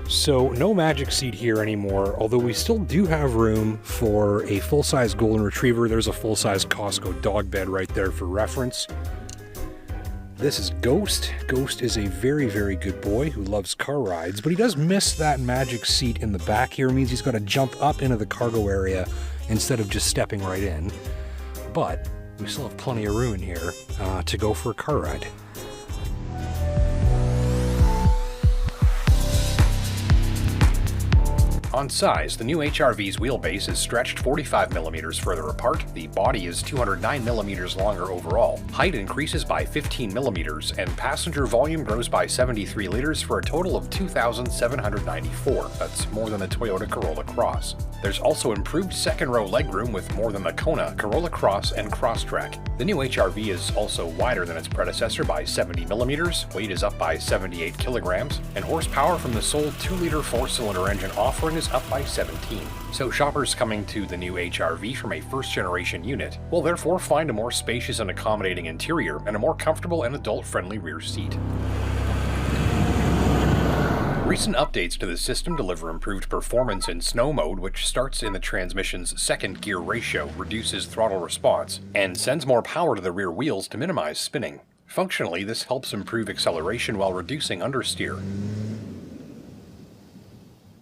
So no magic seat here anymore, although we still do have room for a full-size golden retriever. There's a full-size Costco dog bed right there for reference. This is Ghost. Ghost is a very, very good boy who loves car rides, but he does miss that magic seat in the back here. It means he's got to jump up into the cargo area instead of just stepping right in. But we still have plenty of room in here to go for a car ride. On size, the new HRV's wheelbase is stretched 45mm further apart, the body is 209mm longer overall, height increases by 15mm, and passenger volume grows by 73 liters for a total of 2,794. That's more than the Toyota Corolla Cross. There's also improved second-row legroom with more than the Kona, Corolla Cross, and Crosstrek. The new HRV is also wider than its predecessor by 70mm, weight is up by 78 kilograms, and horsepower from the sold 2-liter 4-cylinder engine offering is up by 17. So shoppers coming to the new HRV from a first-generation unit will therefore find a more spacious and accommodating interior and a more comfortable and adult-friendly rear seat. Recent updates to the system deliver improved performance in snow mode, which starts in the transmission's second gear ratio, reduces throttle response, and sends more power to the rear wheels to minimize spinning. Functionally, this helps improve acceleration while reducing understeer.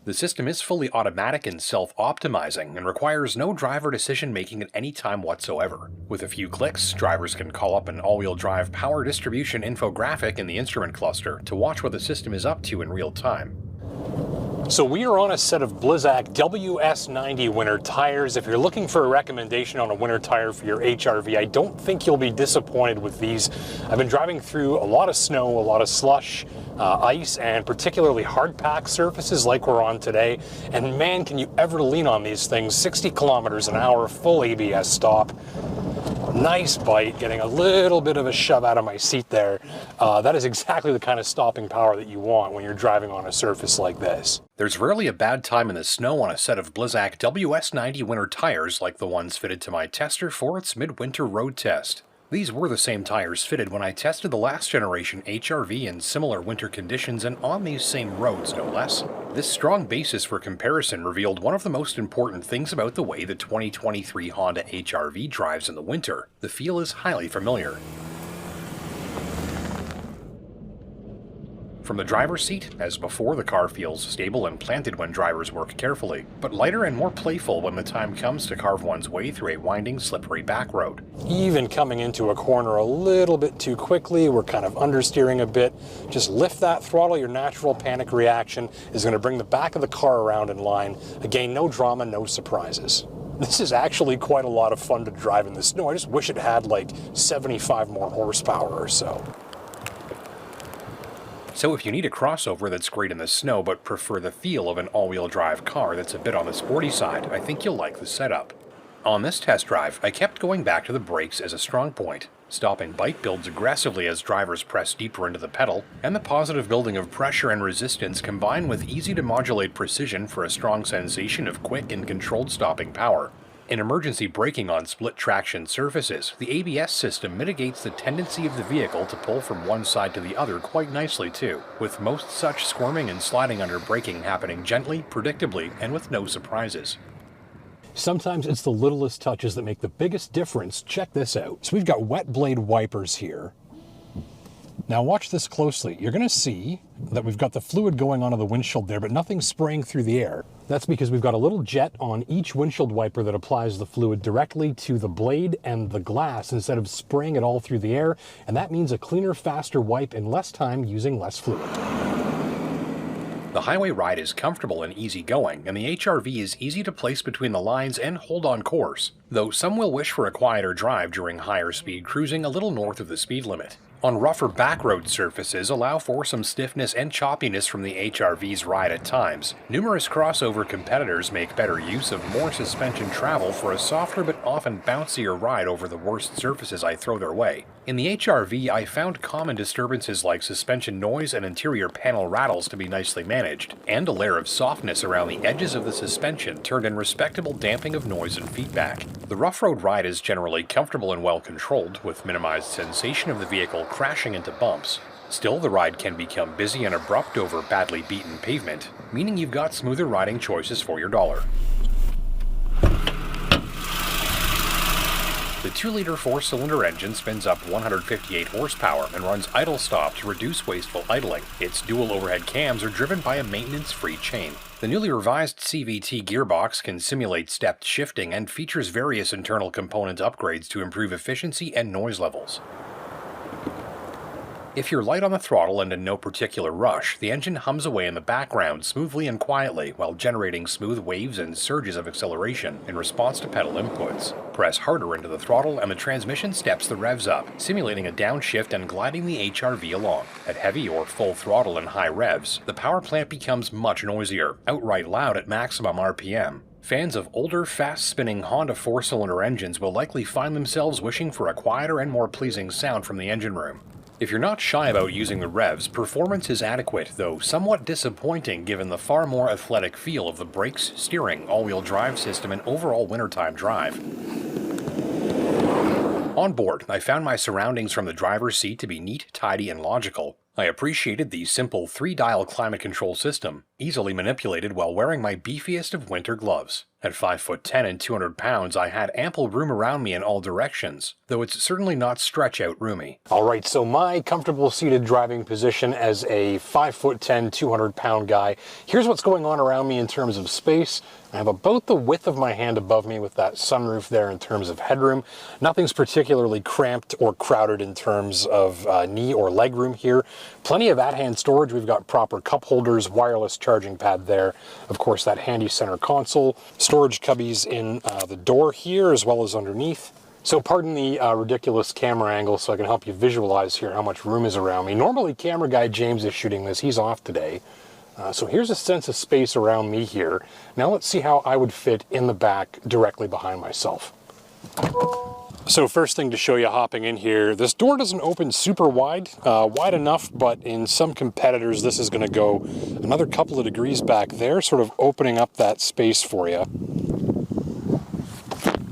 The system is fully automatic and self-optimizing and requires no driver decision-making at any time whatsoever. With a few clicks, drivers can call up an all-wheel drive power distribution infographic in the instrument cluster to watch what the system is up to in real time. So we are on a set of Blizzak WS90 winter tires. If you're looking for a recommendation on a winter tire for your HRV, I don't think you'll be disappointed with these. I've been driving through a lot of snow, a lot of slush, ice, and particularly hard pack surfaces like we're on today. And man, can you ever lean on these things. 60 kilometers an hour, full ABS stop. Nice bite, getting a little bit of a shove out of my seat there. That is exactly the kind of stopping power that you want when you're driving on a surface like this. There's rarely a bad time in the snow on a set of Blizzak WS90 winter tires like the ones fitted to my tester for its midwinter road test. These were the same tires fitted when I tested the last generation HRV in similar winter conditions and on these same roads, no less. This strong basis for comparison revealed one of the most important things about the way the 2023 Honda HRV drives in the winter. The feel is highly familiar. From the driver's seat, as before, the car feels stable and planted when drivers work carefully, but lighter and more playful when the time comes to carve one's way through a winding, slippery back road. Even coming into a corner a little bit too quickly, we're kind of understeering a bit. Just lift that throttle, your natural panic reaction is going to bring the back of the car around in line. Again, no drama, no surprises. This is actually quite a lot of fun to drive in the snow. I just wish it had like 75 more horsepower or so. So if you need a crossover that's great in the snow but prefer the feel of an all-wheel drive car that's a bit on the sporty side, I think you'll like the setup. On this test drive, I kept going back to the brakes as a strong point. Stopping bike builds aggressively as drivers press deeper into the pedal, and the positive building of pressure and resistance combine with easy-to-modulate precision for a strong sensation of quick and controlled stopping power. In emergency braking on split-traction surfaces, the ABS system mitigates the tendency of the vehicle to pull from one side to the other quite nicely too, with most such squirming and sliding under braking happening gently, predictably, and with no surprises. Sometimes it's the littlest touches that make the biggest difference. Check this out. So we've got wet blade wipers here. Now watch this closely. You're going to see that we've got the fluid going onto the windshield there, but nothing's spraying through the air. That's because we've got a little jet on each windshield wiper that applies the fluid directly to the blade and the glass instead of spraying it all through the air, and that means a cleaner, faster wipe in less time using less fluid. The highway ride is comfortable and easygoing, and the HRV is easy to place between the lines and hold on course, though some will wish for a quieter drive during higher speed cruising a little north of the speed limit. On rougher backroad surfaces allow for some stiffness and choppiness from the HRV's ride at times. Numerous crossover competitors make better use of more suspension travel for a softer but often bouncier ride over the worst surfaces I throw their way. In the HRV, I found common disturbances like suspension noise and interior panel rattles to be nicely managed, and a layer of softness around the edges of the suspension turned in respectable damping of noise and feedback. The rough road ride is generally comfortable and well controlled, with minimized sensation of the vehicle crashing into bumps. Still, the ride can become busy and abrupt over badly beaten pavement, meaning you've got smoother riding choices for your dollar. The 2-liter 4-cylinder engine spins up 158 horsepower and runs idle stop to reduce wasteful idling. Its dual overhead cams are driven by a maintenance-free chain. The newly revised CVT gearbox can simulate stepped shifting and features various internal component upgrades to improve efficiency and noise levels. If you're light on the throttle and in no particular rush, the engine hums away in the background smoothly and quietly while generating smooth waves and surges of acceleration in response to pedal inputs. Press harder into the throttle and the transmission steps the revs up, simulating a downshift and gliding the HRV along. At heavy or full throttle and high revs, the power plant becomes much noisier, outright loud at maximum RPM. Fans of older, fast-spinning Honda 4-cylinder engines will likely find themselves wishing for a quieter and more pleasing sound from the engine room. If you're not shy about using the revs, performance is adequate, though somewhat disappointing given the far more athletic feel of the brakes, steering, all-wheel drive system, and overall wintertime drive. On board, I found my surroundings from the driver's seat to be neat, tidy, and logical. I appreciated the simple 3-dial climate control system, easily manipulated while wearing my beefiest of winter gloves. At 5'10" and 200 pounds, I had ample room around me in all directions, though it's certainly not stretch-out roomy. Alright, so my comfortable seated driving position as a 5'10", 200-pound guy. Here's what's going on around me in terms of space. I have about the width of my hand above me with that sunroof there in terms of headroom. Nothing's particularly cramped or crowded in terms of knee or leg room here. Plenty of at-hand storage. We've got proper cup holders, wireless charging pad there. Of course, that handy center console. Storage cubbies in the door here as well as underneath. So pardon the ridiculous camera angle so I can help you visualize here how much room is around me. Normally camera guy James is shooting this. He's off today. So here's a sense of space around me here. Now let's see how I would fit in the back directly behind myself. So first thing to show you hopping in here, this door doesn't open super wide, wide enough, but in some competitors this is going to go another couple of degrees back there, sort of opening up that space for you.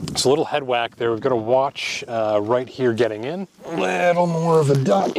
It's a little head whack there. We've got a watch right here getting in. A little more of a duck.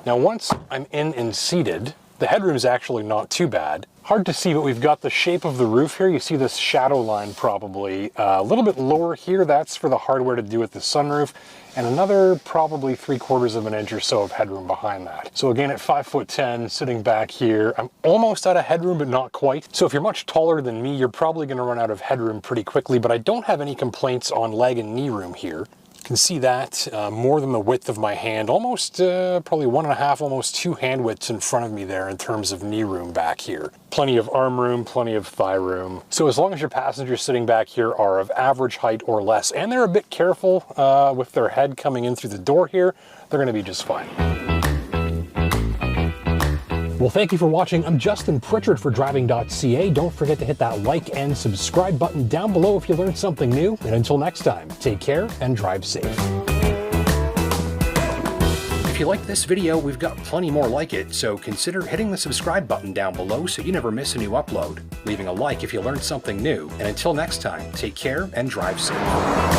Now once I'm in and seated, the headroom is actually not too bad. Hard to see, but we've got the shape of the roof here. You see this shadow line probably a little bit lower here. That's for the hardware to do with the sunroof, and another probably 3/4 of an inch or so of headroom behind that. So again, at 5'10", sitting back here, I'm almost out of headroom, but not quite. So if you're much taller than me, you're probably going to run out of headroom pretty quickly, but I don't have any complaints on leg and knee room here. You can see that more than the width of my hand, almost probably 1.5, almost 2 hand widths in front of me there in terms of knee room back here. Plenty of arm room, plenty of thigh room. So as long as your passengers sitting back here are of average height or less, and they're a bit careful with their head coming in through the door here, they're going to be just fine. Well, thank you for watching. I'm Justin Pritchard for Driving.ca. Don't forget to hit that like and subscribe button down below if you learned something new. And until next time, take care and drive safe. If you liked this video, we've got plenty more like it, so consider hitting the subscribe button down below so you never miss a new upload. Leaving a like if you learned something new. And until next time, take care and drive safe.